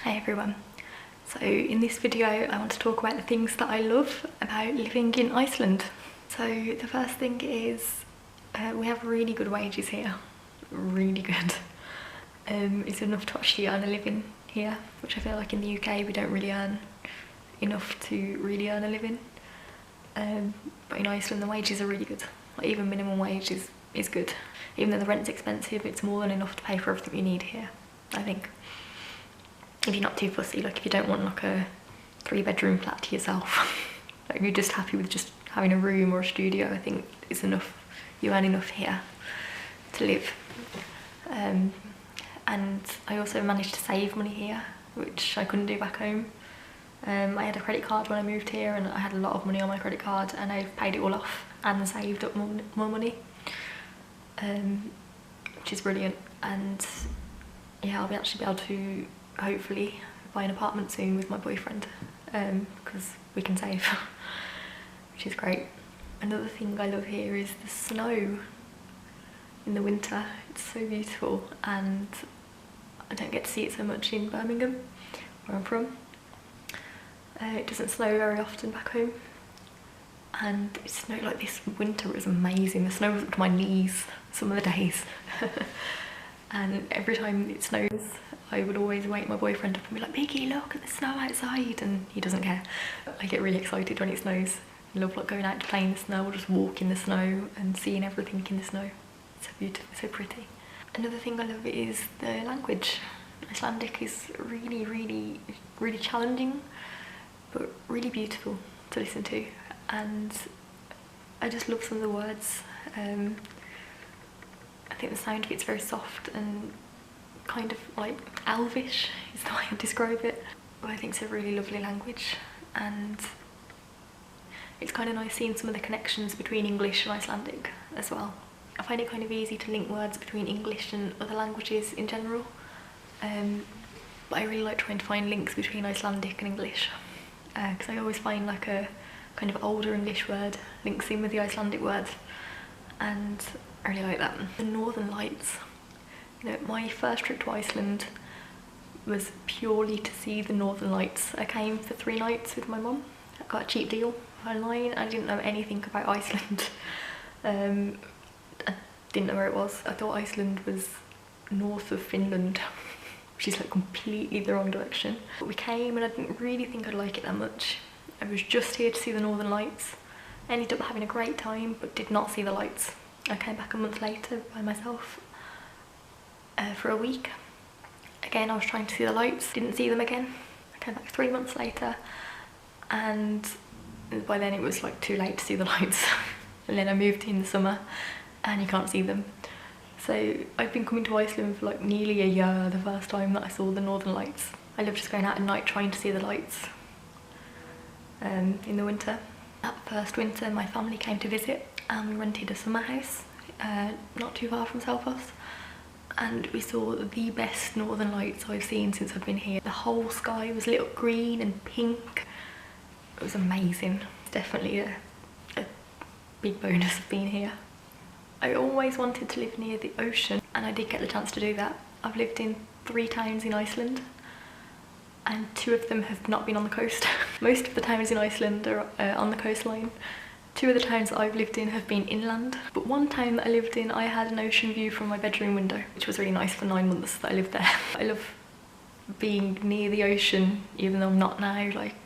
Hi everyone. So in this video I want to talk about the things that I love about living in Iceland. So the first thing is we have really good wages here, really good. It's enough to actually earn a living here, which I feel like in the UK we don't really earn enough to really earn a living. But in Iceland the wages are really good. Like even minimum wage is good. Even though the rent's expensive, it's more than enough to pay for everything you need here, I think. If you're not too fussy, like if you don't want like a 3-bedroom flat to yourself, like if you're just happy with just having a room or a studio, I think it's enough. You earn enough here to live. And I also managed to save money here, which I couldn't do back home. I had a credit card when I moved here and I had a lot of money on my credit card, and I've paid it all off and saved up more money, which is brilliant. And yeah, I'll actually be able to hopefully buy an apartment soon with my boyfriend, because we can save, which is great. Another thing I love here is the snow in the winter. It's so beautiful, and I don't get to see it so much in Birmingham, where I'm from. It doesn't snow very often back home, and it snowed like this winter. It was amazing. The snow was up to my knees some of the days. And every time it snows, I would always wake my boyfriend up and be like, "Biggie, look at the snow outside," and he doesn't care. I get really excited when it snows. I love like going out to play in the snow or just walk in the snow and seeing everything in the snow. It's so beautiful, so pretty. Another thing I love is the language. Icelandic is really, really, really challenging, but really beautiful to listen to, and I just love some of the words. I think the sound of it's very soft and kind of like elvish is the way I describe it. But I think it's a really lovely language, and it's kind of nice seeing some of the connections between English and Icelandic as well. I find it kind of easy to link words between English and other languages in general, but I really like trying to find links between Icelandic and English, because I always find like a kind of older English word links in with the Icelandic word, and I really like that. The Northern Lights. You know, my first trip to Iceland was purely to see the Northern Lights. I came for 3 nights with my mum. I got a cheap deal online. I didn't know anything about Iceland. I didn't know where it was. I thought Iceland was north of Finland, which is like completely the wrong direction. But we came and I didn't really think I'd like it that much. I was just here to see the Northern Lights. I ended up having a great time, but did not see the lights. I came back a month later by myself for a week. Again, I was trying to see the lights, didn't see them again. I came back 3 months later, and by then it was like too late to see the lights. And then I moved in the summer and you can't see them. So I've been coming to Iceland for like nearly a year the first time that I saw the Northern Lights. I love just going out at night trying to see the lights in the winter. That first winter my family came to visit and we rented a summer house not too far from Selfoss, and we saw the best Northern Lights I've seen since I've been here. The whole sky was lit up green and pink. It was amazing. It's definitely a big bonus of being here. I always wanted to live near the ocean, and I did get the chance to do that. I've lived in 3 towns in Iceland, and 2 of them have not been on the coast. Most of the towns in Iceland are on the coastline. 2 of the towns that I've lived in have been inland, but one town that I lived in, I had an ocean view from my bedroom window, which was really nice for 9 months that I lived there. I love being near the ocean, even though I'm not now. Like,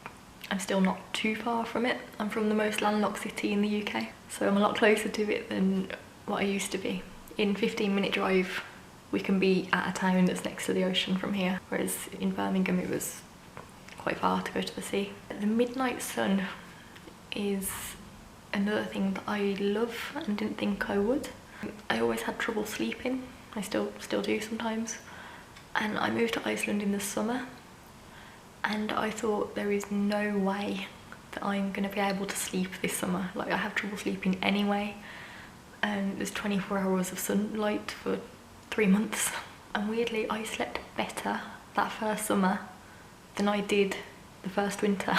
I'm still not too far from it. I'm from the most landlocked city in the UK, so I'm a lot closer to it than what I used to be. In 15-minute drive, we can be at a town that's next to the ocean from here, whereas in Birmingham it was quite far to go to the sea. The midnight sun is another thing that I love and didn't think I would. I always had trouble sleeping. I still do sometimes. And I moved to Iceland in the summer, and I thought there is no way that I'm gonna be able to sleep this summer. Like, I have trouble sleeping anyway, and there's 24 hours of sunlight for 3 months. And weirdly, I slept better that first summer than I did the first winter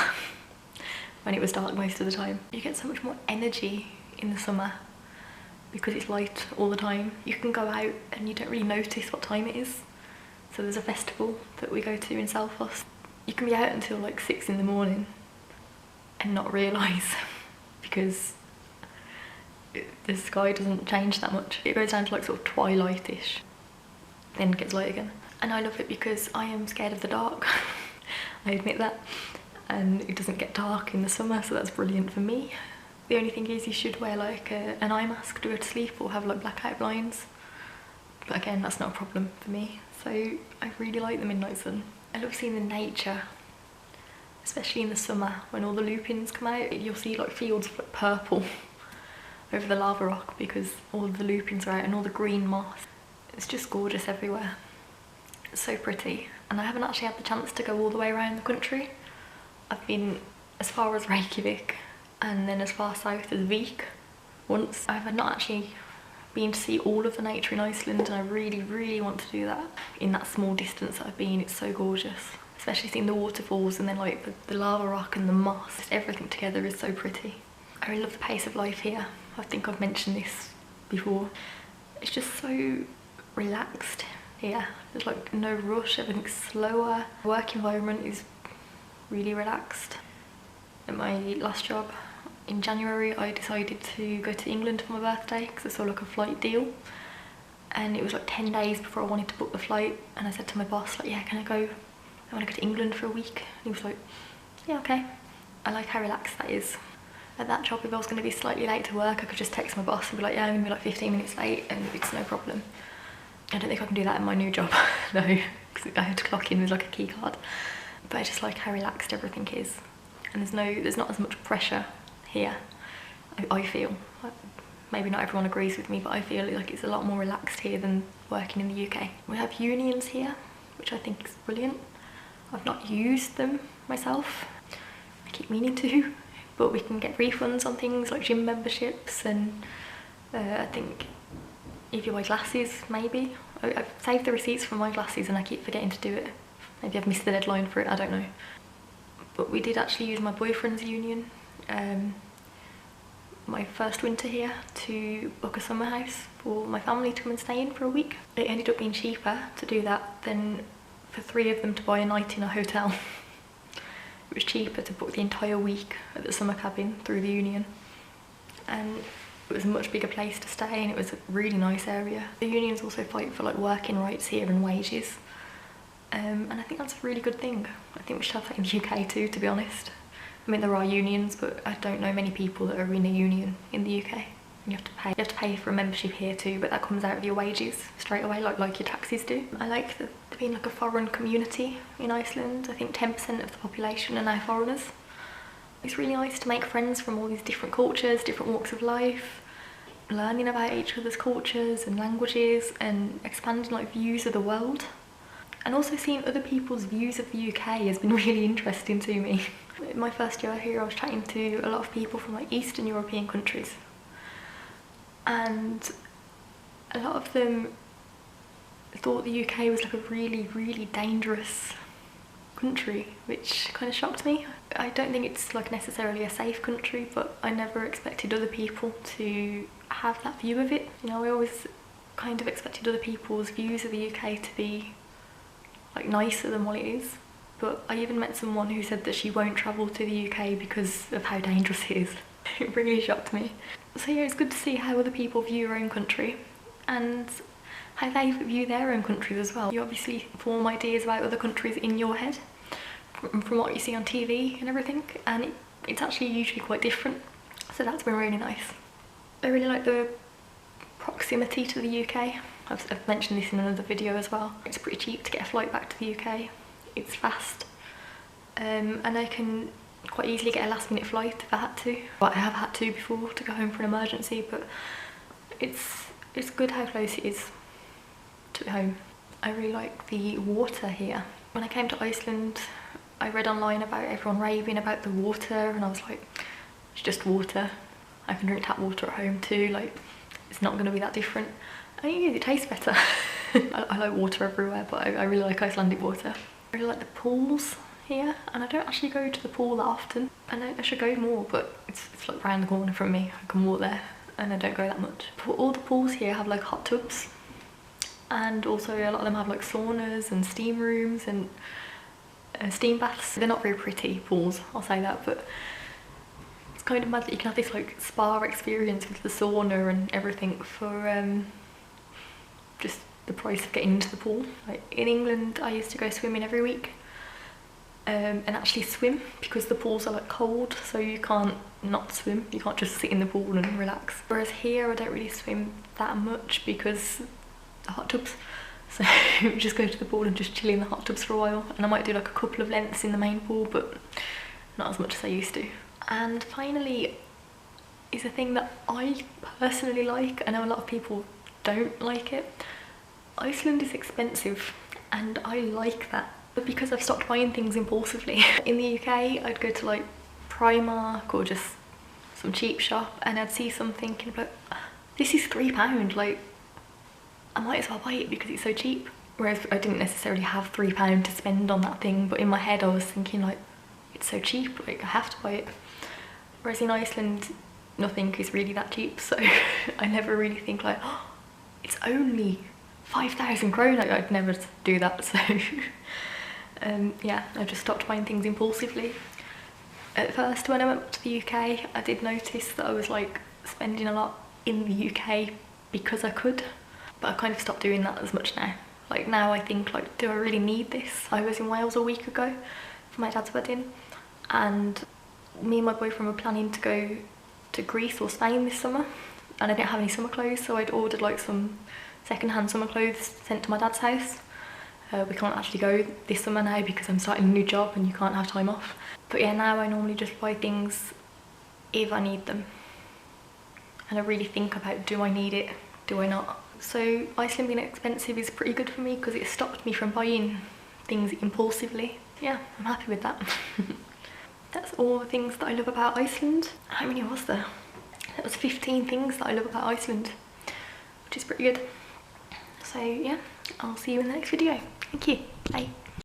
when it was dark most of the time. You get so much more energy in the summer because it's light all the time. You can go out and you don't really notice what time it is. So there's a festival that we go to in Selfos. You can be out until like 6 in the morning and not realise because the sky doesn't change that much. It goes down to like sort of twilight-ish, then gets light again. And I love it because I am scared of the dark. I admit that. And it doesn't get dark in the summer, so that's brilliant for me. The only thing is you should wear like an eye mask to go to sleep or have like blackout blinds. But again, that's not a problem for me. So I really like the midnight sun. I love seeing the nature, especially in the summer when all the lupins come out. You'll see like fields of like purple over the lava rock because all of the lupins are out and all the green moss. It's just gorgeous everywhere. It's so pretty. And I haven't actually had the chance to go all the way around the country. I've been as far as Reykjavik and then as far south as Vík once. I've not actually been to see all of the nature in Iceland, and I really, really want to do that. In that small distance that I've been, it's so gorgeous. Especially seeing the waterfalls and then like the lava rock and the moss. Just everything together is so pretty. I really love the pace of life here. I think I've mentioned this before. It's just so relaxed here. There's like no rush, everything's slower. The work environment is really relaxed. At my last job in January, I decided to go to England for my birthday because I saw like a flight deal, and it was like 10 days before I wanted to book the flight, and I said to my boss like, yeah, can I go? I want to go to England for a week. And he was like, yeah, okay. I like how relaxed that is. At that job, if I was going to be slightly late to work, I could just text my boss and be like, yeah, I'm going to be like 15 minutes late, and it's no problem. I don't think I can do that in my new job, no, because I had to clock in with like a key card. But I just like how relaxed everything is, and there's not as much pressure here. I feel, maybe not everyone agrees with me, but I feel like it's a lot more relaxed here than working in the UK. We have unions here, which I think is brilliant. I've not used them myself. I keep meaning to, but we can get refunds on things like gym memberships, and I think if you buy glasses, maybe. I've saved the receipts for my glasses and I keep forgetting to do it. Maybe I've missed the deadline for it, I don't know. But we did actually use my boyfriend's union my first winter here to book a summer house for my family to come and stay in for a week. It ended up being cheaper to do that than for 3 of them to buy a night in a hotel. It was cheaper to book the entire week at the summer cabin through the union. And it was a much bigger place to stay, and it was a really nice area. The unions also fight for like working rights here and wages. And I think that's a really good thing. I think we should have that in the UK too, to be honest. I mean, there are unions, but I don't know many people that are in a union in the UK. You have to pay for a membership here too, but that comes out of your wages straight away, like your taxes do. I like there being like a foreign community in Iceland. I think 10% of the population are now foreigners. It's really nice to make friends from all these different cultures, different walks of life, learning about each other's cultures and languages, and expanding like views of the world. And also seeing other people's views of the UK has been really interesting to me. In my first year here, I was chatting to a lot of people from like Eastern European countries, and a lot of them thought the UK was like a really, really dangerous country, which kind of shocked me. I don't think it's like necessarily a safe country, but I never expected other people to have that view of it. You know, I always kind of expected other people's views of the UK to be like nicer than what it is. But I even met someone who said that she won't travel to the UK because of how dangerous it is. It really shocked me. So yeah, it's good to see how other people view your own country and how they view their own countries as well. You obviously form ideas about other countries in your head from what you see on TV and everything, and it's actually usually quite different. So that's been really nice. I really like the proximity to the UK. I've mentioned this in another video as well. It's pretty cheap to get a flight back to the UK. It's fast, and I can quite easily get a last minute flight if I had to. But I have had to before to go home for an emergency, but it's good how close it is to home. I really like the water here. When I came to Iceland, I read online about everyone raving about the water, and I was like, it's just water. I can drink tap water at home too, like it's not going to be that different. And it tastes better. I like water everywhere, but I really like Icelandic water. I really like the pools here, and I don't actually go to the pool that often. And I should go more, but it's like round the corner from me. I can walk there, and I don't go that much. But all the pools here have like hot tubs, and also a lot of them have like saunas and steam rooms and steam baths. They're not very pretty pools, I'll say that, but it's kind of mad that you can have this like spa experience with the sauna and everything for just the price of getting into the pool. Like in England, I used to go swimming every week and actually swim, because the pools are like cold, so you can't not swim. You can't just sit in the pool and relax. Whereas here, I don't really swim that much because the hot tubs. So just go to the pool and just chill in the hot tubs for a while. And I might do like a couple of lengths in the main pool, but not as much as I used to. And finally is a thing that I personally like. I know a lot of people don't like it. Iceland is expensive, and I like that. But because I've stopped buying things impulsively. In the UK, I'd go to like Primark or just some cheap shop, and I'd see something and be like, this is £3, like I might as well buy it because it's so cheap. Whereas I didn't necessarily have £3 to spend on that thing, but in my head I was thinking like, it's so cheap, like I have to buy it. Whereas in Iceland, nothing is really that cheap, so I never really think like, oh, it's only 5,000 krona, like, I'd never do that, so yeah, I just stopped buying things impulsively. At first, when I went to the UK, I did notice that I was like spending a lot in the UK because I could, but I kind of stopped doing that as much now. Like now I think like, do I really need this? I was in Wales a week ago for my dad's wedding, and me and my boyfriend were planning to go to Greece or Spain this summer, and I didn't have any summer clothes, so I'd ordered like some second-hand summer clothes sent to my dad's house. We can't actually go this summer now because I'm starting a new job and you can't have time off. But yeah, now I normally just buy things if I need them. And I really think about, do I need it, do I not? So Iceland being expensive is pretty good for me because it stopped me from buying things impulsively. Yeah, I'm happy with that. That's all the things that I love about Iceland. How many was there? That was 15 things that I love about Iceland, which is pretty good. So yeah, I'll see you in the next video. Thank you. Bye.